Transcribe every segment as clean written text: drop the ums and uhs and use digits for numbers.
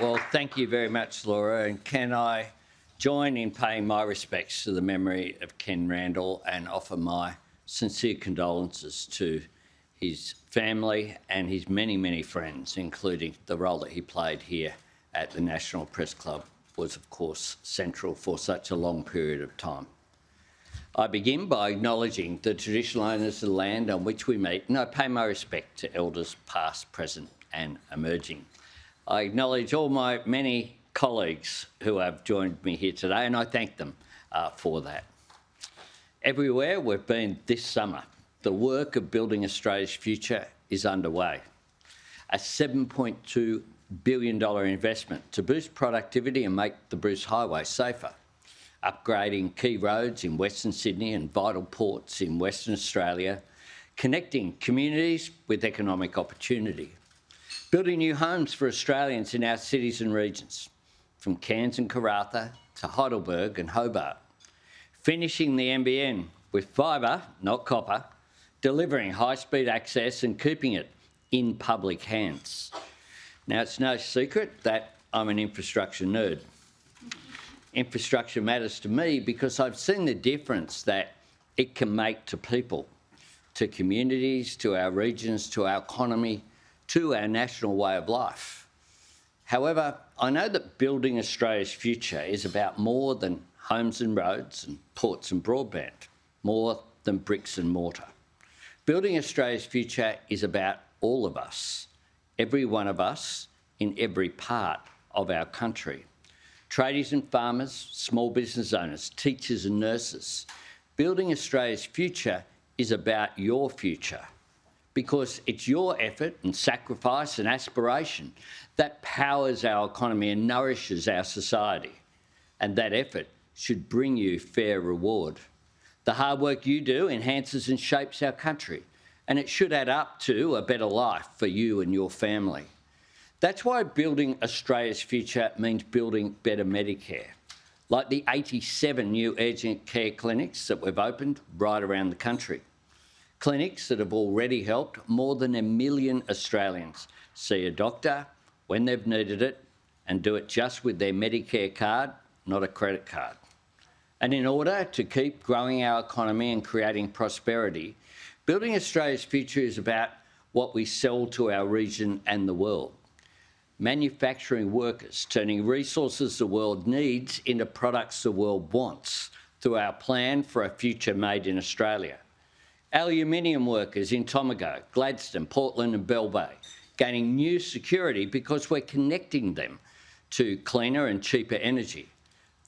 Well, thank you very much, Laura. And can I join in paying my respects to the memory of Ken Randall and offer my sincere condolences to his family and his many, many friends, including the role that he played here at the National Press Club was, of course, central for such a long period of time. I begin by acknowledging the traditional owners of the land on which we meet, and I pay my respect to elders past, present and emerging. I acknowledge all my many colleagues who have joined me here today, and I thank them for that. Everywhere we've been this summer, the work of building Australia's future is underway. A $7.2 billion investment to boost productivity and make the Bruce Highway safer, upgrading key roads in Western Sydney and vital ports in Western Australia, connecting communities with economic opportunity, building new homes for Australians in our cities and regions, from Cairns and Karratha to Heidelberg and Hobart, finishing the NBN with fibre, not copper, delivering high-speed access and keeping it in public hands. Now, it's no secret that I'm an infrastructure nerd. Infrastructure matters to me because I've seen the difference that it can make to people, to communities, to our regions, to our economy, to our national way of life. However, I know that building Australia's future is about more than homes and roads and ports and broadband, more than bricks and mortar. Building Australia's future is about all of us, every one of us in every part of our country. Tradies and farmers, small business owners, teachers and nurses. Building Australia's future is about your future, because it's your effort and sacrifice and aspiration that powers our economy and nourishes our society. And that effort should bring you fair reward. The hard work you do enhances and shapes our country, and it should add up to a better life for you and your family. That's why building Australia's future means building better Medicare, like the 87 new urgent care clinics that we've opened right around the country. Clinics that have already helped more than 1 million Australians see a doctor when they've needed it and do it just with their Medicare card, not a credit card. And in order to keep growing our economy and creating prosperity, building Australia's future is about what we sell to our region and the world. Manufacturing workers, turning resources the world needs into products the world wants through our plan for a future made in Australia. Aluminium workers in Tomago, Gladstone, Portland and Bell Bay, gaining new security because we're connecting them to cleaner and cheaper energy.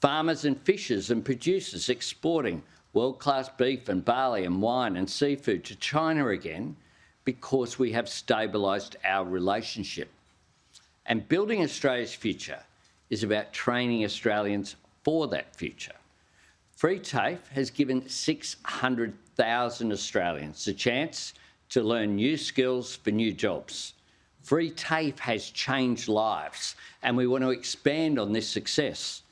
Farmers and fishers and producers exporting world-class beef and barley and wine and seafood to China again because we have stabilised our relationship. And building Australia's future is about training Australians for that future. Free TAFE has given 600,000 Australians the chance to learn new skills for new jobs. Free TAFE has changed lives, and we want to expand on this success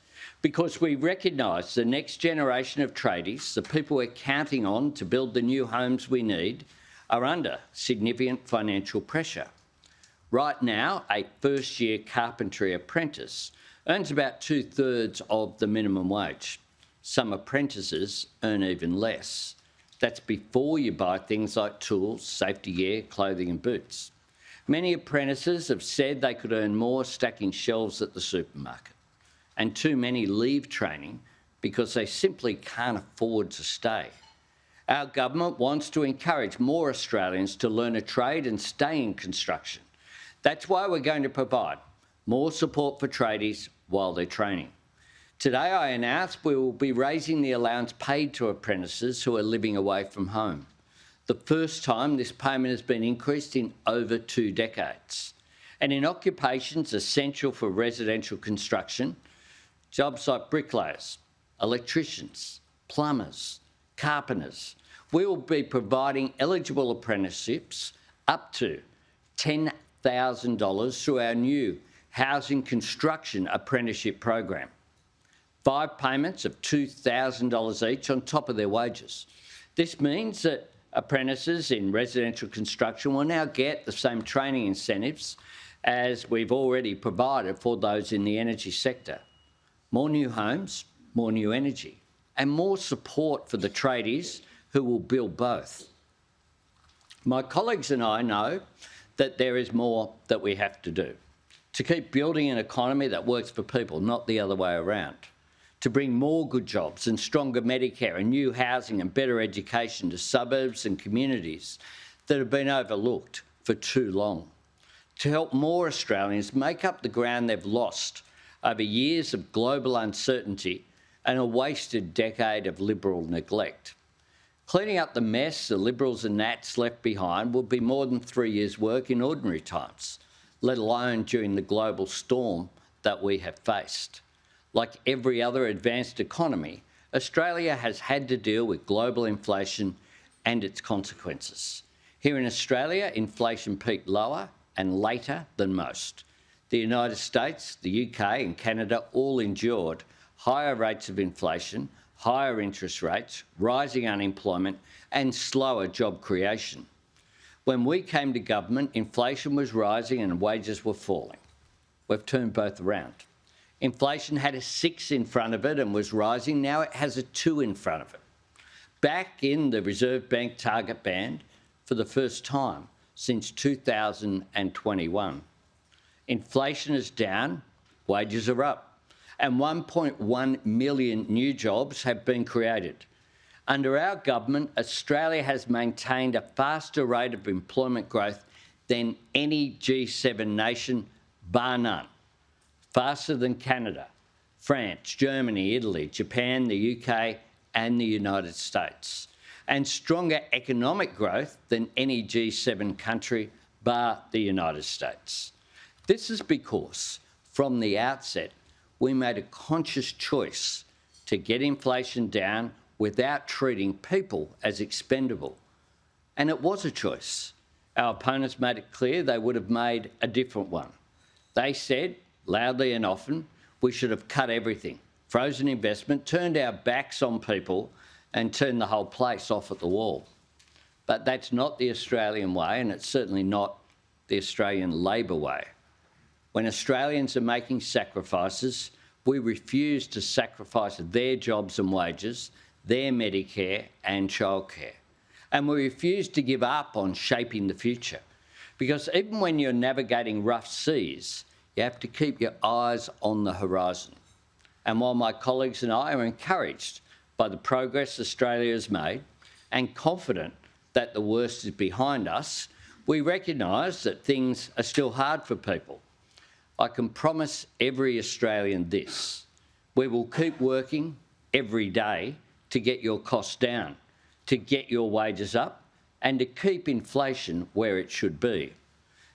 because we recognise the next generation of tradies, the people we're counting on to build the new homes we need, are under significant financial pressure. Right now, a first-year carpentry apprentice earns about 2/3 of the minimum wage. Some apprentices earn even less. That's before you buy things like tools, safety gear, clothing and boots. Many apprentices have said they could earn more stacking shelves at the supermarket, and too many leave training because they simply can't afford to stay. Our government wants to encourage more Australians to learn a trade and stay in construction. That's why we're going to provide more support for tradies while they're training. Today I announced we will be raising the allowance paid to apprentices who are living away from home. The first time this payment has been increased in over 2 decades. And in occupations essential for residential construction, jobs like bricklayers, electricians, plumbers, carpenters, we will be providing eligible apprenticeships up to $10,000 through our new Housing Construction Apprenticeship program. 5 payments of $2,000 each on top of their wages. This means that apprentices in residential construction will now get the same training incentives as we've already provided for those in the energy sector. More new homes, more new energy, and more support for the tradies who will build both. My colleagues and I know that there is more that we have to do to keep building an economy that works for people, not the other way around, to bring more good jobs and stronger Medicare and new housing and better education to suburbs and communities that have been overlooked for too long, to help more Australians make up the ground they've lost over years of global uncertainty and a wasted decade of Liberal neglect. Cleaning up the mess the Liberals and Nats left behind will be more than 3 years' work in ordinary times, let alone during the global storm that we have faced. Like every other advanced economy, Australia has had to deal with global inflation and its consequences. Here in Australia, inflation peaked lower and later than most. The United States, the UK and Canada all endured higher rates of inflation, higher interest rates, rising unemployment and slower job creation. When we came to government, inflation was rising and wages were falling. We've turned both around. Inflation had a 6 in front of it and was rising. Now it has a 2 in front of it. Back in the Reserve Bank target band for the first time since 2021. Inflation is down, wages are up, and 1.1 million new jobs have been created. Under our government, Australia has maintained a faster rate of employment growth than any G7 nation, bar none. Faster than Canada, France, Germany, Italy, Japan, the UK and the United States. And stronger economic growth than any G7 country, bar the United States. This is because, from the outset, we made a conscious choice to get inflation down without treating people as expendable. And it was a choice. Our opponents made it clear they would have made a different one. They said, loudly and often, we should have cut everything, frozen investment, turned our backs on people and turned the whole place off at the wall. But that's not the Australian way, and it's certainly not the Australian Labor way. When Australians are making sacrifices, we refuse to sacrifice their jobs and wages, their Medicare and childcare. And we refuse to give up on shaping the future. Because even when you're navigating rough seas, you have to keep your eyes on the horizon. And while my colleagues and I are encouraged by the progress Australia has made and confident that the worst is behind us, we recognise that things are still hard for people. I can promise every Australian this: we will keep working every day to get your costs down, to get your wages up, and to keep inflation where it should be.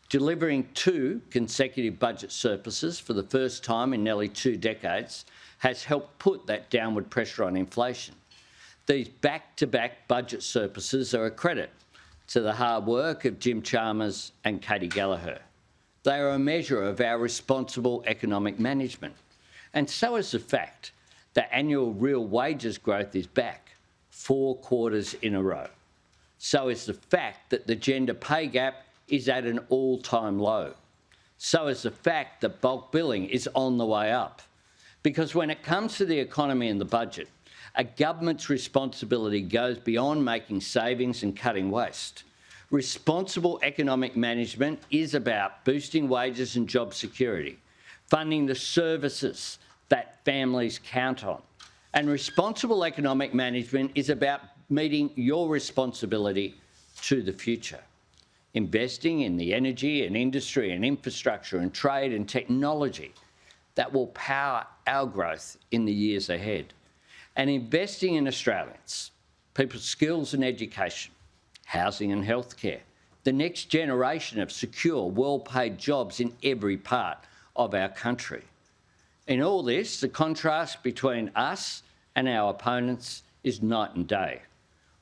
Delivering 2 consecutive budget surpluses for the first time in nearly 2 decades has helped put that downward pressure on inflation. These back-to-back budget surpluses are a credit to the hard work of Jim Chalmers and Katie Gallagher. They are a measure of our responsible economic management. And so is the fact that annual real wages growth is back 4 quarters in a row. So is the fact that the gender pay gap is at an all-time low. So is the fact that bulk billing is on the way up. Because when it comes to the economy and the budget, a government's responsibility goes beyond making savings and cutting waste. Responsible economic management is about boosting wages and job security, funding the services that families count on. And responsible economic management is about meeting your responsibility to the future. Investing in the energy and industry and infrastructure and trade and technology that will power our growth in the years ahead. And investing in Australians, people's skills and education, housing and healthcare, the next generation of secure, well-paid jobs in every part of our country. In all this, the contrast between us and our opponents is night and day.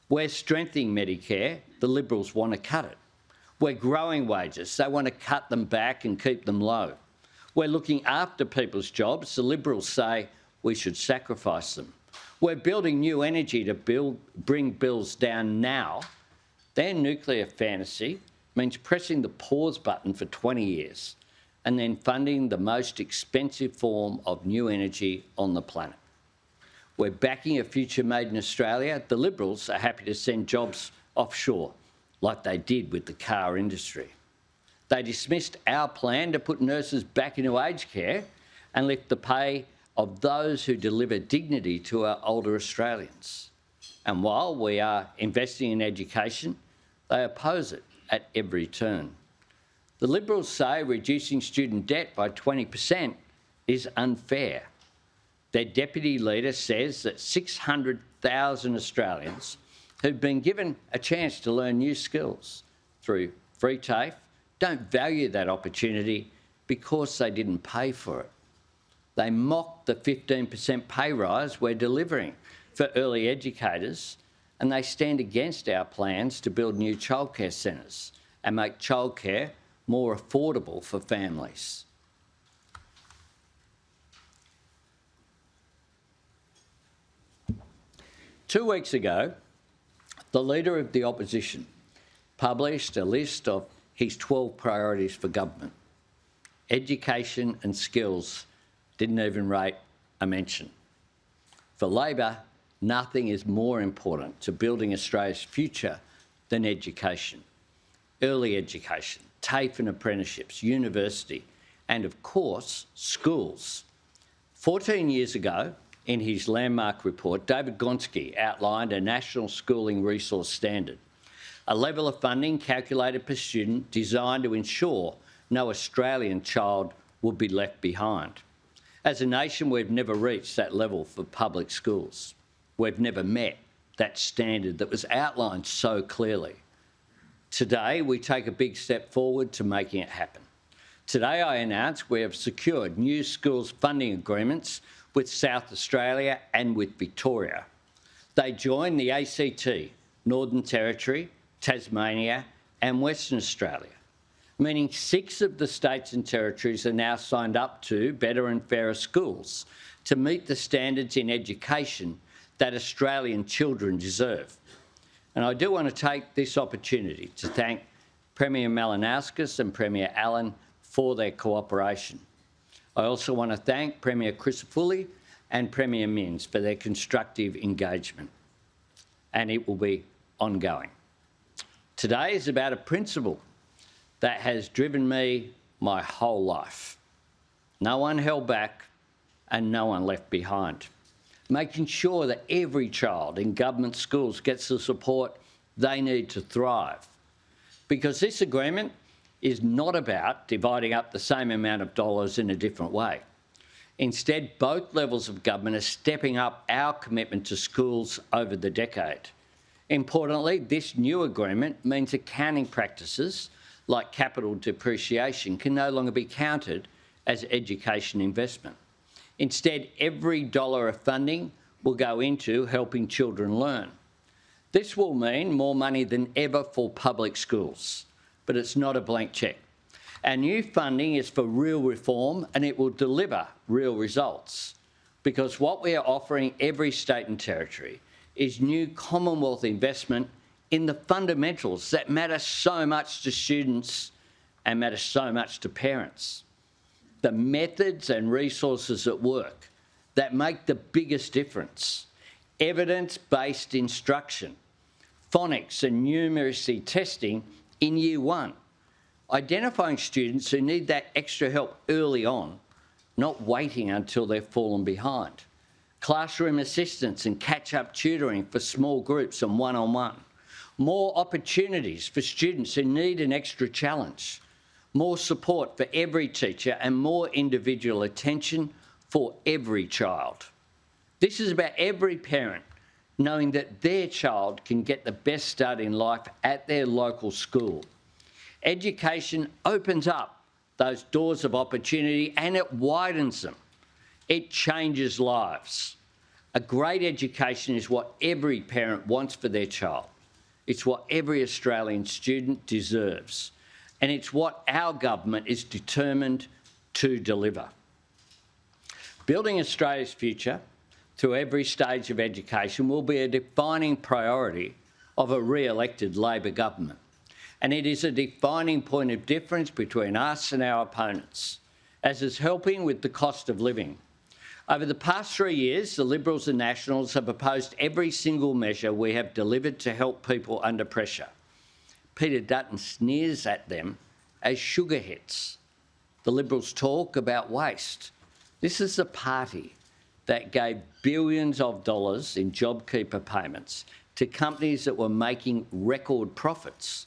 We're strengthening Medicare, the Liberals want to cut it. We're growing wages, they want to cut them back and keep them low. We're looking after people's jobs, the Liberals say we should sacrifice them. We're building new energy to bring bills down now. Their nuclear fantasy means pressing the pause button for 20 years, and then funding the most expensive form of new energy on the planet. We're backing a future made in Australia. The Liberals are happy to send jobs offshore, like they did with the car industry. They dismissed our plan to put nurses back into aged care and lift the pay of those who deliver dignity to our older Australians. And while we are investing in education, they oppose it at every turn. The Liberals say reducing student debt by 20% is unfair. Their deputy leader says that 600,000 Australians who've been given a chance to learn new skills through free TAFE don't value that opportunity because they didn't pay for it. They mock the 15% pay rise we're delivering for early educators, and they stand against our plans to build new childcare centres and make childcare more affordable for families. Two weeks ago, the Leader of the Opposition published a list of his 12 priorities for government. Education and skills didn't even rate a mention. For Labor, nothing is more important to building Australia's future than education. Early education, TAFE and apprenticeships, university, and of course, schools. 14 years ago, in his landmark report, David Gonski outlined a national schooling resource standard, a level of funding calculated per student designed to ensure no Australian child would be left behind. As a nation, we've never reached that level for public schools. We've never met that standard that was outlined so clearly. Today, we take a big step forward to making it happen. Today, I announce we have secured new schools funding agreements with South Australia and with Victoria. They join the ACT, Northern Territory, Tasmania and Western Australia, meaning 6 of the states and territories are now signed up to better and fairer schools to meet the standards in education that Australian children deserve. And I do want to take this opportunity to thank Premier Malinauskas and Premier Allen for their cooperation. I also want to thank Premier Crisafulli and Premier Minns for their constructive engagement, and it will be ongoing. Today is about a principle that has driven me my whole life. No one held back and no one left behind. Making sure that every child in government schools gets the support they need to thrive. Because this agreement is not about dividing up the same amount of dollars in a different way. Instead, both levels of government are stepping up our commitment to schools over the decade. Importantly, this new agreement means accounting practices like capital depreciation can no longer be counted as education investment. Instead, every dollar of funding will go into helping children learn. This will mean more money than ever for public schools, but it's not a blank cheque. Our new funding is for real reform and it will deliver real results, because what we are offering every state and territory is new Commonwealth investment in the fundamentals that matter so much to students and matter so much to parents. The methods and resources at work that make the biggest difference. Evidence-based instruction, phonics and numeracy testing in year 1, identifying students who need that extra help early on, not waiting until they've fallen behind. Classroom assistance and catch-up tutoring for small groups and one-on-one. More opportunities for students who need an extra challenge. More support for every teacher and more individual attention for every child. This is about every parent knowing that their child can get the best start in life at their local school. Education opens up those doors of opportunity and it widens them. It changes lives. A great education is what every parent wants for their child. It's what every Australian student deserves. And it's what our government is determined to deliver. Building Australia's future through every stage of education will be a defining priority of a re-elected Labor government. and it is a defining point of difference between us and our opponents, as is helping with the cost of living. Over the past 3 years, the Liberals and Nationals have opposed every single measure we have delivered to help people under pressure. Peter Dutton sneers at them as sugar hits. The Liberals talk about waste. This is the party that gave billions of dollars in JobKeeper payments to companies that were making record profits.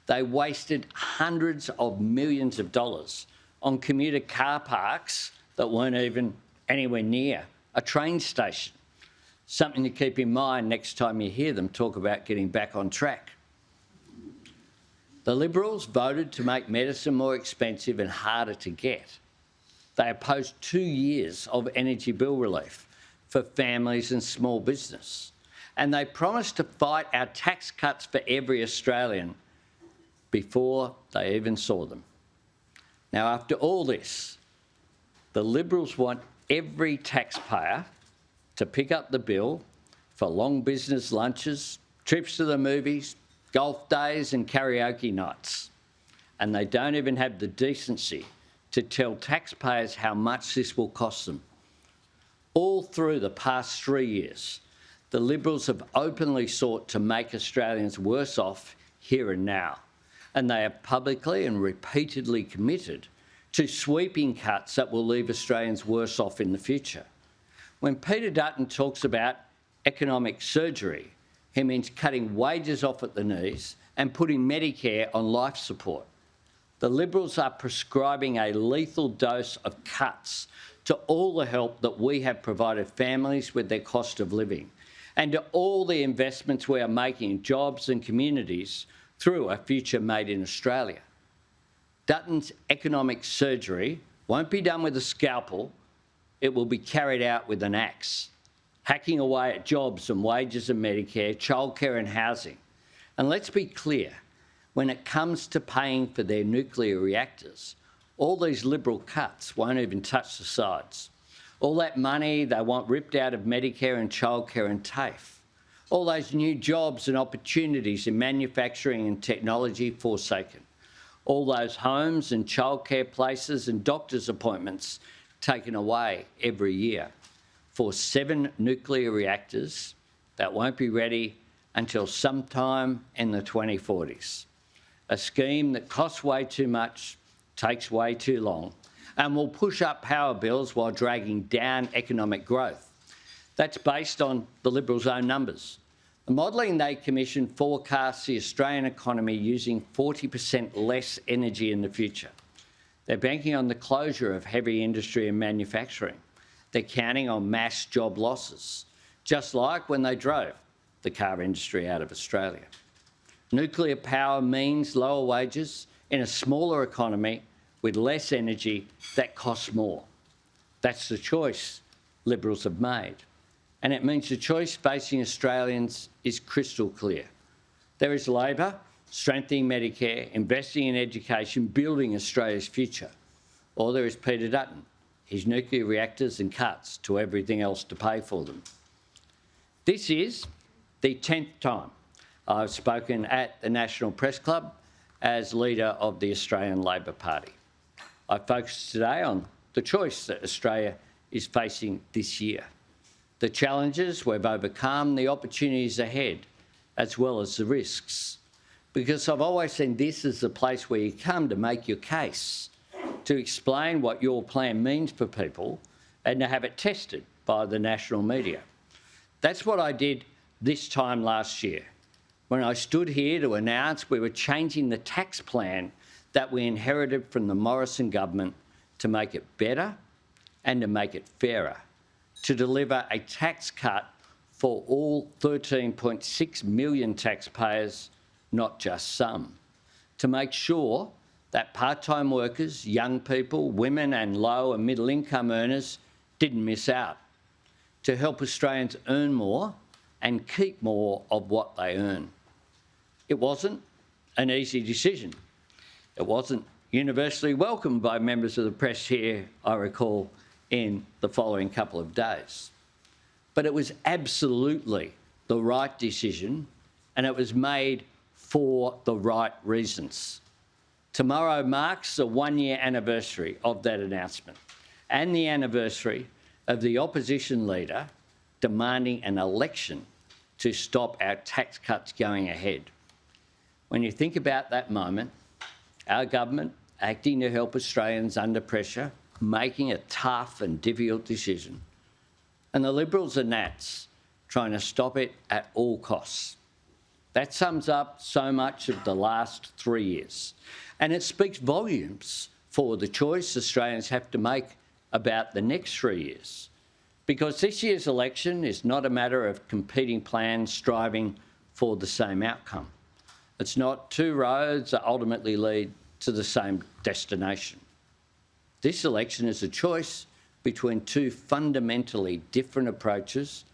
They wasted hundreds of millions of dollars on commuter car parks that weren't even anywhere near a train station. Something to keep in mind next time you hear them talk about getting back on track. The Liberals voted to make medicine more expensive and harder to get. They opposed 2 years of energy bill relief for families and small business. And they promised to fight our tax cuts for every Australian before they even saw them. Now, after all this, the Liberals want every taxpayer to pick up the bill for long business lunches, trips to the movies, golf days and karaoke nights. And they don't even have the decency to tell taxpayers how much this will cost them. All through the past 3 years, the Liberals have openly sought to make Australians worse off here and now, and they have publicly and repeatedly committed to sweeping cuts that will leave Australians worse off in the future. When Peter Dutton talks about economic surgery, he means cutting wages off at the knees and putting Medicare on life support. The Liberals are prescribing a lethal dose of cuts to all the help that we have provided families with their cost of living, and to all the investments we are making in jobs and communities through a future made in Australia. Dutton's economic surgery won't be done with a scalpel, it will be carried out with an axe, hacking away at jobs and wages and Medicare, childcare and housing. And let's be clear, when it comes to paying for their nuclear reactors, all these Liberal cuts won't even touch the sides. All that money they want ripped out of Medicare and childcare and TAFE. All those new jobs and opportunities in manufacturing and technology forsaken. All those homes and childcare places and doctor's appointments taken away every year for 7 nuclear reactors that won't be ready until sometime in the 2040s. A scheme that costs way too much, takes way too long, and will push up power bills while dragging down economic growth. That's based on the Liberals' own numbers. The modelling they commissioned forecasts the Australian economy using 40% less energy in the future. They're banking on the closure of heavy industry and manufacturing. They're counting on mass job losses, just like when they drove the car industry out of Australia. Nuclear power means lower wages in a smaller economy with less energy that costs more. That's the choice Liberals have made. And it means the choice facing Australians is crystal clear. There is Labor, strengthening Medicare, investing in education, building Australia's future. Or there is Peter Dutton, his nuclear reactors and cuts to everything else to pay for them. This is the 10th time I've spoken at the National Press Club as leader of the Australian Labor Party. I focus today on the choice that Australia is facing this year, the challenges we've overcome, the opportunities ahead, as well as the risks. Because I've always seen this as the place where you come to make your case, to explain what your plan means for people and to have it tested by the national media. That's what I did this time last year, when I stood here to announce we were changing the tax plan that we inherited from the Morrison government to make it better and to make it fairer, to deliver a tax cut for all 13.6 million taxpayers, not just some, to make sure that part-time workers, young people, women and low and middle income earners didn't miss out, to help Australians earn more and keep more of what they earn. It wasn't an easy decision. It wasn't universally welcomed by members of the press here, I recall, in the following couple of days. But it was absolutely the right decision, and it was made for the right reasons. Tomorrow marks the one-year anniversary of that announcement and the anniversary of the opposition leader demanding an election to stop our tax cuts going ahead. When you think about that moment, our government acting to help Australians under pressure, making a tough and difficult decision, and the Liberals and Nats trying to stop it at all costs. That sums up so much of the last 3 years, and it speaks volumes for the choice Australians have to make about the next 3 years. Because this year's election is not a matter of competing plans striving for the same outcome. It's not two roads that ultimately lead to the same destination. This election is a choice between two fundamentally different approaches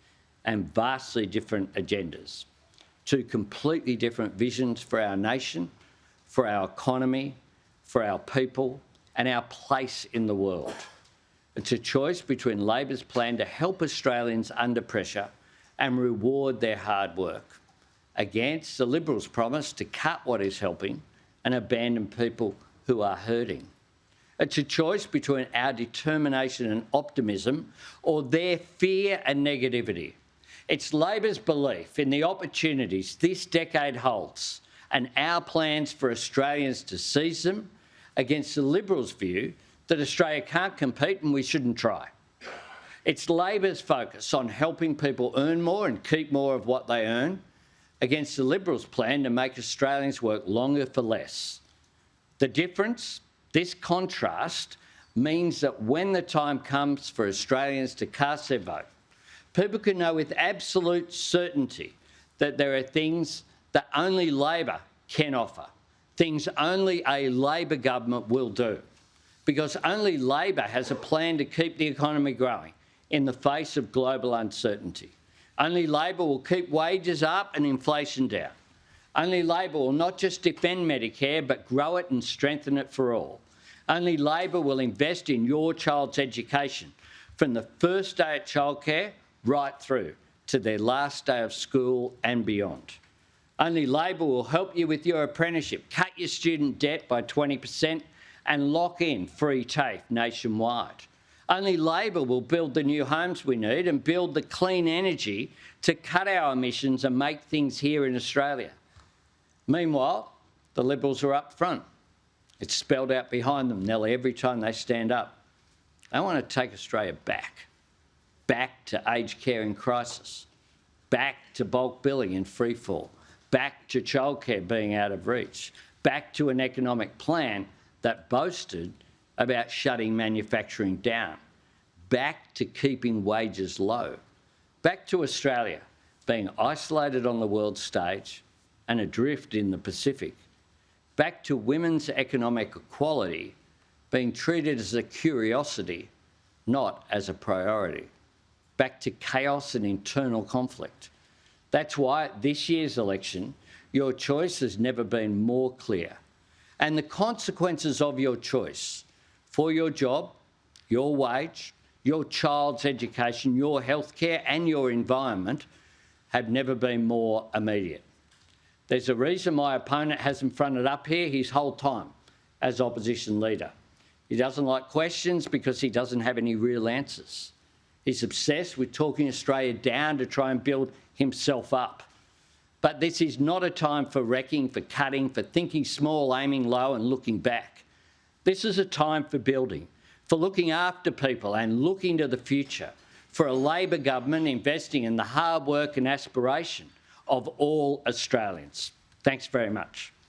and vastly different agendas. Two completely different visions for our nation, for our economy, for our people, and our place in the world. It's a choice between Labor's plan to help Australians under pressure and reward their hard work, against the Liberals' promise to cut what is helping and abandon people who are hurting. It's a choice between our determination and optimism or their fear and negativity. It's Labor's belief in the opportunities this decade holds and our plans for Australians to seize them against the Liberals' view that Australia can't compete and we shouldn't try. It's Labor's focus on helping people earn more and keep more of what they earn against the Liberals' plan to make Australians work longer for less. The difference, this contrast, means that when the time comes for Australians to cast their vote, people can know with absolute certainty that there are things that only Labor can offer, things only a Labor government will do, because only Labor has a plan to keep the economy growing in the face of global uncertainty. Only Labor will keep wages up and inflation down. Only Labor will not just defend Medicare, but grow it and strengthen it for all. Only Labor will invest in your child's education from the first day at childcare right through to their last day of school and beyond. Only Labor will help you with your apprenticeship, cut your student debt by 20% and lock in free TAFE nationwide. Only Labor will build the new homes we need and build the clean energy to cut our emissions and make things here in Australia. Meanwhile, the Liberals are up front. It's spelled out behind them nearly every time they stand up. They want to take Australia back to aged care in crisis, back to bulk billing in freefall, back to childcare being out of reach, back to an economic plan that boasted about shutting manufacturing down, back to keeping wages low, back to Australia being isolated on the world stage and adrift in the Pacific, back to women's economic equality being treated as a curiosity, not as a priority, back to chaos and internal conflict. That's why at this year's election, your choice has never been more clear. And the consequences of your choice for your job, your wage, your child's education, your healthcare and your environment have never been more immediate. There's a reason my opponent hasn't fronted up here his whole time as opposition leader. He doesn't like questions because he doesn't have any real answers. He's obsessed with talking Australia down to try and build himself up. But this is not a time for wrecking, for cutting, for thinking small, aiming low and looking back. This is a time for building, for looking after people and looking to the future, for a Labor government investing in the hard work and aspiration of all Australians. Thanks very much.